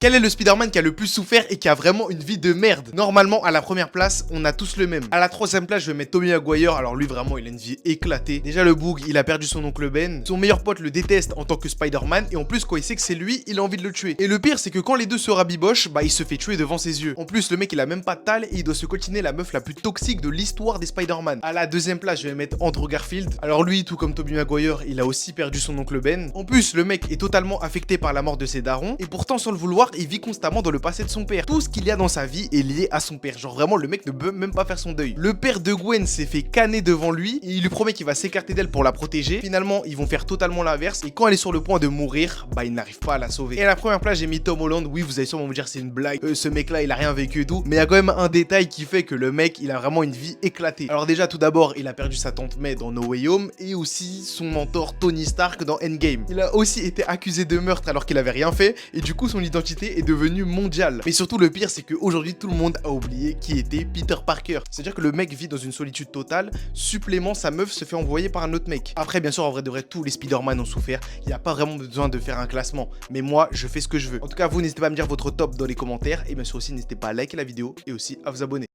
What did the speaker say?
Quel est le Spider-Man qui a le plus souffert et qui a vraiment une vie de merde? Normalement, à la première place, on a tous le même. À la troisième place, je vais mettre Tobey Maguire. Alors lui, vraiment, il a une vie éclatée. Déjà, le Boog, il a perdu son oncle Ben. Son meilleur pote le déteste en tant que Spider-Man. Et en plus, quand il sait que c'est lui, il a envie de le tuer. Et le pire, c'est que quand les deux se rabibochent, bah il se fait tuer devant ses yeux. En plus, le mec, il a même pas de tal et il doit se coltiner la meuf la plus toxique de l'histoire des Spider-Man. À la deuxième place, je vais mettre Andrew Garfield. Alors lui, tout comme Tobey Maguire, il a aussi perdu son oncle Ben. En plus, le mec est totalement affecté par la mort de ses darons. Et pourtant, sans le vouloir, il vit constamment dans le passé de son père. Tout ce qu'il y a dans sa vie est lié à son père. Genre vraiment, le mec ne peut même pas faire son deuil. Le père de Gwen s'est fait canner devant lui et il lui promet qu'il va s'écarter d'elle pour la protéger. Finalement, ils vont faire totalement l'inverse et quand elle est sur le point de mourir, bah il n'arrive pas à la sauver. Et à la première place, j'ai mis Tom Holland. Oui, vous allez sûrement me dire c'est une blague. Ce mec-là, il a rien vécu et tout. Mais il y a quand même un détail qui fait que le mec, il a vraiment une vie éclatée. Alors déjà, tout d'abord, il a perdu sa tante May dans No Way Home et aussi son mentor Tony Stark dans Endgame. Il a aussi été accusé de meurtre alors qu'il avait rien fait et du coup, son identité est devenue mondiale. Mais surtout, le pire, c'est qu'aujourd'hui, tout le monde a oublié qui était Peter Parker. C'est-à-dire que le mec vit dans une solitude totale. Supplément, sa meuf se fait envoyer par un autre mec. Après, bien sûr, en vrai de vrai, tous les Spider-Man ont souffert. Il n'y a pas vraiment besoin de faire un classement. Mais moi, je fais ce que je veux. En tout cas, vous, n'hésitez pas à me dire votre top dans les commentaires. Et bien sûr aussi, n'hésitez pas à liker la vidéo et aussi à vous abonner.